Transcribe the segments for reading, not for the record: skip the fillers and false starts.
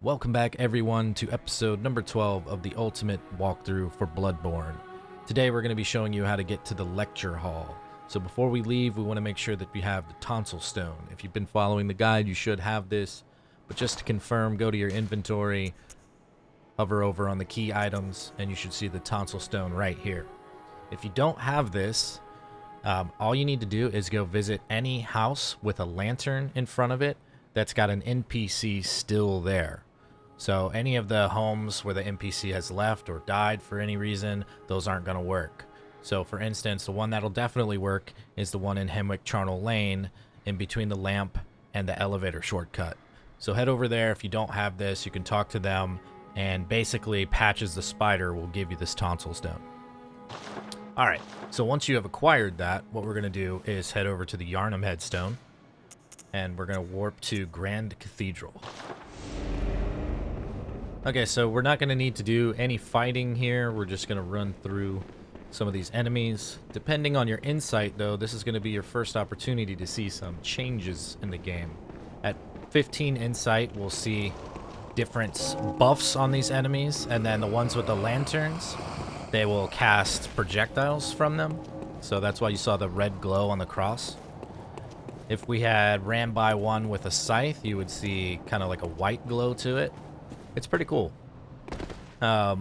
Welcome back, everyone, to episode number 12 of the ultimate walkthrough for Bloodborne. Today we're going to be showing you how to get to the lecture hall. So before we leave, we want to make sure that we have the Tonsil Stone. If you've been following the guide, you should have this. But just to confirm, go to your inventory, hover over on the key items, and you should see the Tonsil Stone right here. If you don't have this, all you need to do is go visit any house with a lantern in front of it that's got an NPC still there. So any of the homes where the NPC has left or died for any reason, those aren't going to work. So for instance, the one that'll definitely work is the one in Hemwick Charnel Lane in between the lamp and the elevator shortcut. So head over there. If you don't have this, you can talk to them, and basically Patches the Spider will give you this Tonsil Stone. Alright, so once you have acquired that, what we're going to do is head over to the Yharnam Headstone, and we're going to warp to Grand Cathedral. Okay, so we're not going to need to do any fighting here. We're just going to run through some of these enemies. Depending on your insight, though, this is going to be your first opportunity to see some changes in the game. At 15 insight, we'll see different buffs on these enemies, and then the ones with the lanterns, they will cast projectiles from them. So that's why you saw the red glow on the cross. If we had ran by one with a scythe, you would see kind of like a white glow to it. It's pretty cool. I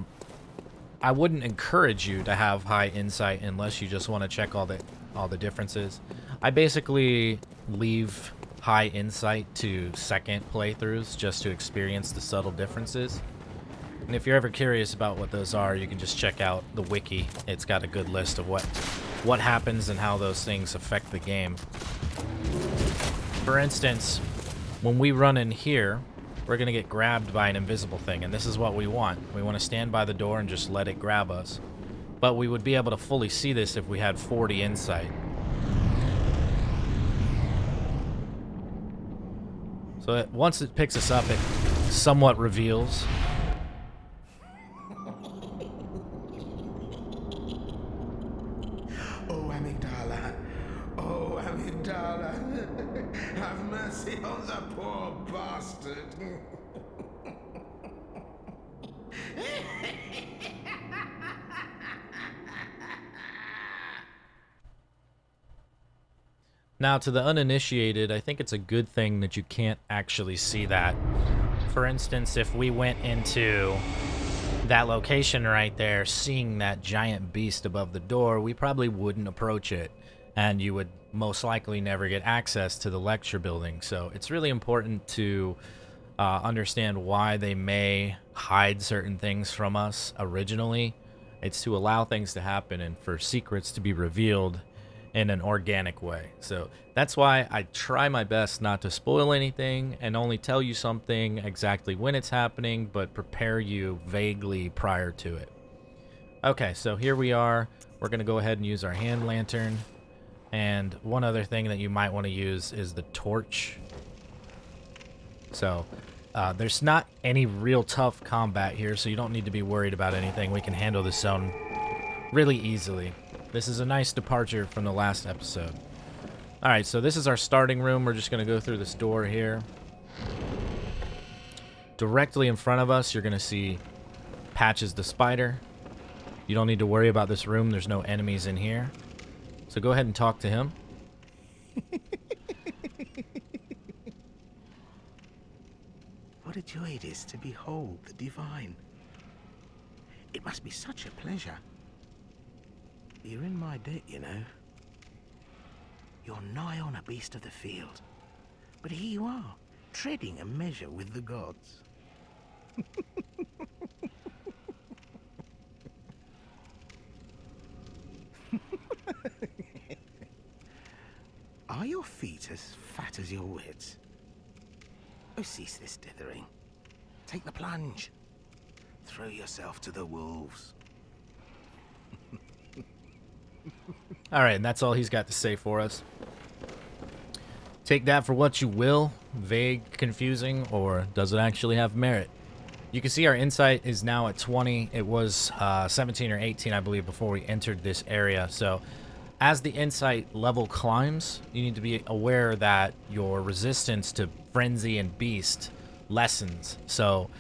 wouldn't encourage you to have high insight unless you just want to check all the differences. I basically leave high insight to second playthroughs just to experience the subtle differences. And if you're ever curious about what those are, you can just check out the wiki. It's got a good list of what happens and how those things affect the game. For instance, when we run in here, we're going to get grabbed by an invisible thing, and this is what we want. We want to stand by the door and just let it grab us. But we would be able to fully see this if we had 40 insight. So once it picks us up, it somewhat reveals. Oh, Amygdala. Oh, Amygdala. Have mercy on the poor bastard. Now, to the uninitiated, I think it's a good thing that you can't actually see that. For instance, if we went into that location right there, seeing that giant beast above the door, we probably wouldn't approach it, and you would most likely never get access to the lecture building. So it's really important to understand why they may hide certain things from us originally. It's to allow things to happen and for secrets to be revealed in an organic way. So that's why I try my best not to spoil anything and only tell you something exactly when it's happening, but prepare you vaguely prior to it. Okay, so here we are. We're going to go ahead and use our hand lantern. And one other thing that you might want to use is the torch. So there's not any real tough combat here, so you don't need to be worried about anything. We can handle this zone really easily. This is a nice departure from the last episode. Alright, so this is our starting room. We're just going to go through this door here. Directly in front of us, you're going to see Patches the Spider. You don't need to worry about this room. There's no enemies in here. So go ahead and talk to him. What a joy it is to behold the divine. It must be such a pleasure. You're in my debt, you know. You're nigh on a beast of the field. But here you are, treading a measure with the gods. Are your feet as fat as your wits? Oh, cease this dithering. Take the plunge. Throw yourself to the wolves. Alright, and that's all he's got to say for us. Take that for what you will. Vague, confusing, or does it actually have merit? You can see our insight is now at 20. It was 17 or 18, I believe, before we entered this area. So as the insight level climbs, you need to be aware that your resistance to frenzy and beast lessons. So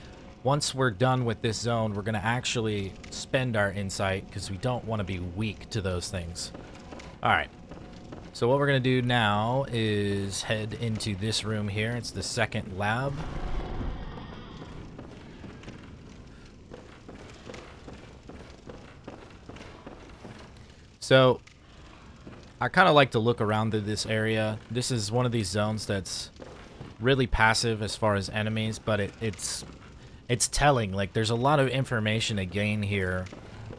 once we're done with this zone, we're going to actually spend our insight because we don't want to be weak to those things. All right. So what we're going to do now is head into this room here. It's the second lab. So I kind of like to look around this area. This is one of these zones that's really passive as far as enemies, but it's telling. Like, there's a lot of information to gain here.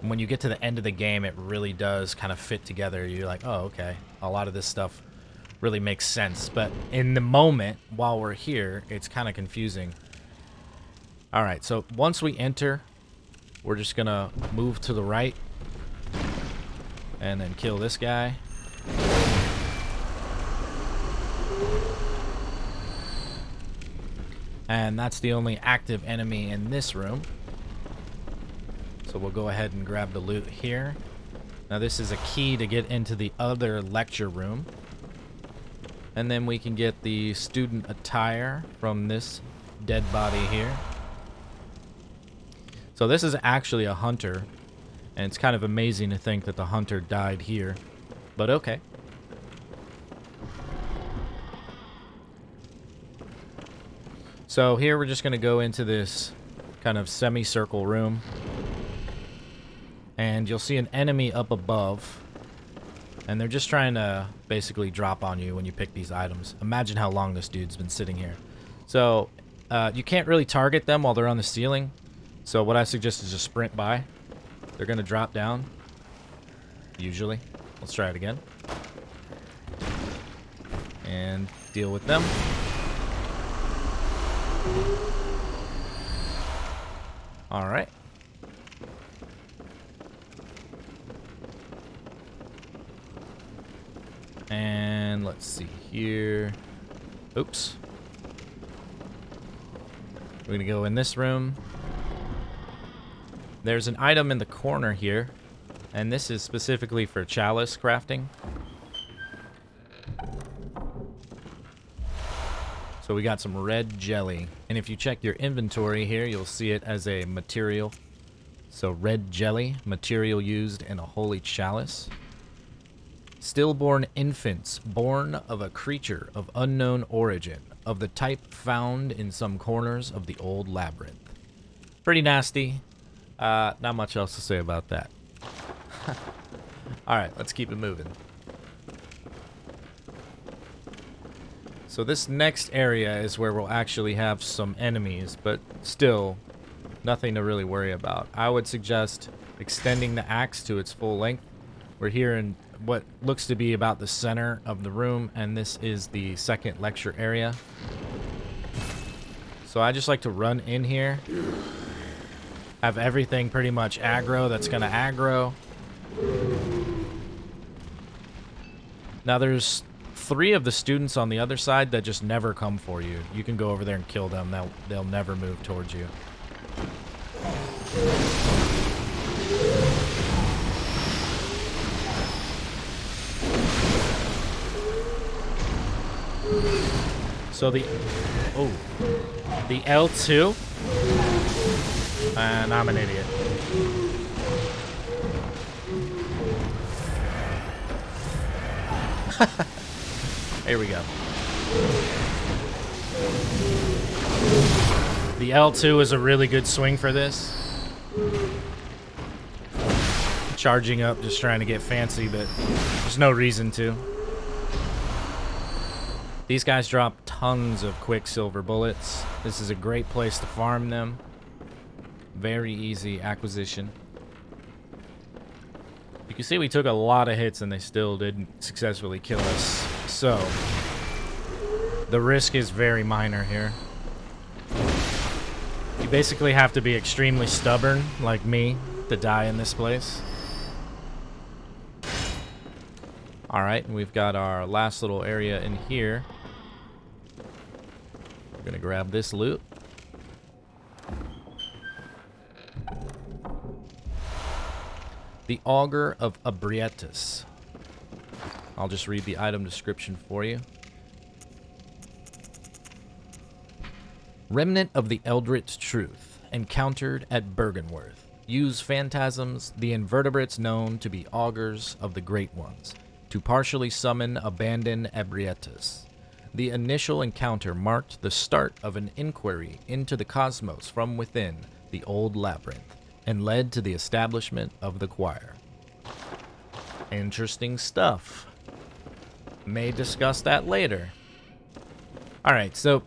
When you get to the end of the game, it really does kind of fit together. You're like, oh, okay. A lot of this stuff really makes sense. But in the moment, while we're here, it's kind of confusing. All right, so once we enter, we're just going to move to the right and then kill this guy. And that's the only active enemy in this room. So we'll go ahead and grab the loot here. Now this is a key to get into the other lecture room. And then we can get the student attire from this dead body here. So this is actually a hunter. And it's kind of amazing to think that the hunter died here. But okay. So here we're just going to go into this kind of semicircle room. And you'll see an enemy up above. And they're just trying to basically drop on you when you pick these items. Imagine how long this dude's been sitting here. So you can't really target them while they're on the ceiling. So what I suggest is just sprint by. They're going to drop down. Usually. Let's try it again. And deal with them. Alright. And let's see here. Oops. We're going to go in this room. There's an item in the corner here, and this is specifically for chalice crafting. So we got some red jelly, and if you check your inventory here, you'll see it as a material. So red jelly, material used in a holy chalice. Stillborn infants, born of a creature of unknown origin, of the type found in some corners of the old labyrinth. Pretty nasty. Not much else to say about that. Alright, let's keep it moving. So this next area is where we'll actually have some enemies, but still, nothing to really worry about. I would suggest extending the axe to its full length. We're here in what looks to be about the center of the room, and this is the second lecture area. So I just like to run in here. Have everything pretty much aggro that's going to aggro. Now there's 3 of the students on the other side that just never come for you. You can go over there and kill them. They'll never move towards you. So the L2, and I'm an idiot. Here we go. The L2 is a really good swing for this. Charging up, just trying to get fancy, but there's no reason to. These guys drop tons of quicksilver bullets. This is a great place to farm them. Very easy acquisition. You can see we took a lot of hits and they still didn't successfully kill us. So, the risk is very minor here. You basically have to be extremely stubborn, like me, to die in this place. Alright, and we've got our last little area in here. We're gonna grab this loot. The Augur of Abrietus. I'll just read the item description for you. Remnant of the Eldritch Truth, encountered at Bergenworth. Use phantasms, the invertebrates known to be augurs of the Great Ones, to partially summon abandoned ebrietas. The initial encounter marked the start of an inquiry into the cosmos from within the old labyrinth, and led to the establishment of the choir. Interesting stuff. May discuss that later. Alright, so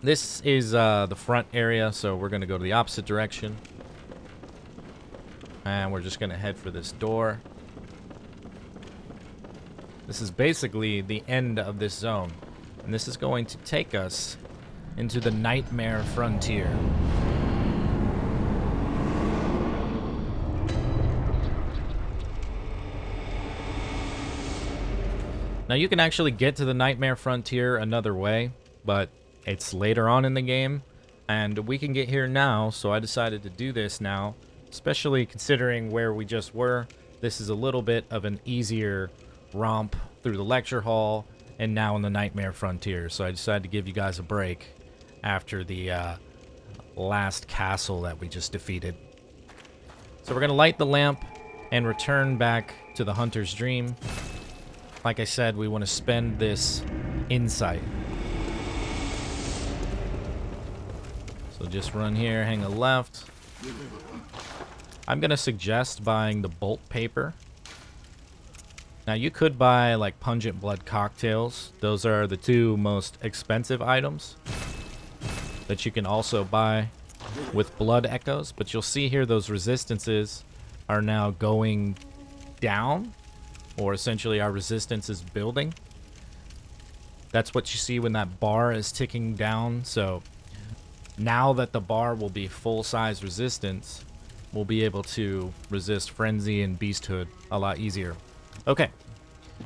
this is the front area, so we're going to go to the opposite direction. And we're just going to head for this door. This is basically the end of this zone. And this is going to take us into the Nightmare Frontier. Now you can actually get to the Nightmare Frontier another way, but it's later on in the game, and we can get here now, so I decided to do this now, especially considering where we just were. This is a little bit of an easier romp through the lecture hall, and now in the Nightmare Frontier, so I decided to give you guys a break after the last castle that we just defeated. So we're going to light the lamp and return back to the Hunter's Dream. Like I said, we want to spend this insight. So just run here, hang a left. I'm going to suggest buying the bolt paper. Now you could buy like Pungent blood cocktails. Those are the two most expensive items that you can also buy with blood echoes. But you'll see here those resistances are now going down. Or essentially our resistance is building. That's what you see when that bar is ticking down. So now that the bar will be full-size resistance, we'll be able to resist Frenzy and Beasthood a lot easier. Okay,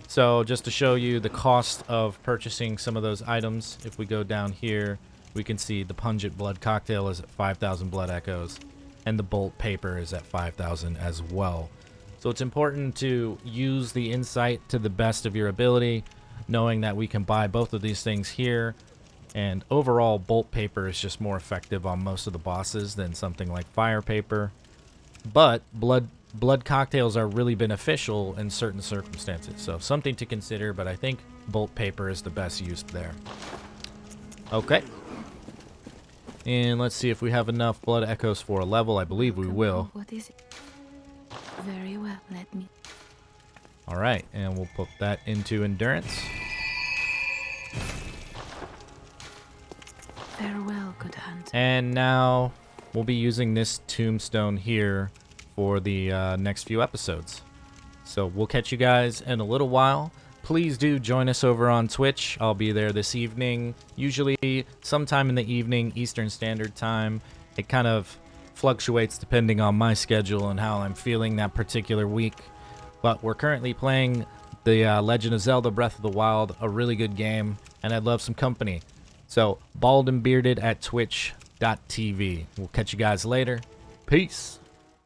so just to show you the cost of purchasing some of those items, if we go down here, we can see the Pungent blood cocktail is at 5,000 blood echoes, and the bolt paper is at 5,000 as well. So it's important to use the insight to the best of your ability, knowing that we can buy both of these things here. And overall, bolt paper is just more effective on most of the bosses than something like fire paper. But blood cocktails are really beneficial in certain circumstances. So something to consider, but I think bolt paper is the best use there. Okay. And let's see if we have enough blood echoes for a level. I believe we will. What is it? Very well, let me. Alright, and we'll put that into endurance. Farewell, good hunter. And now we'll be using this tombstone here for the next few episodes. So we'll catch you guys in a little while. Please do join us over on Twitch. I'll be there this evening, usually sometime in the evening, Eastern Standard Time. It kind of fluctuates depending on my schedule and how I'm feeling that particular week. But we're currently playing the Legend of Zelda Breath of the Wild, a really good game, and I'd love some company. So, Bald and Bearded at twitch.tv. We'll catch you guys later. Peace.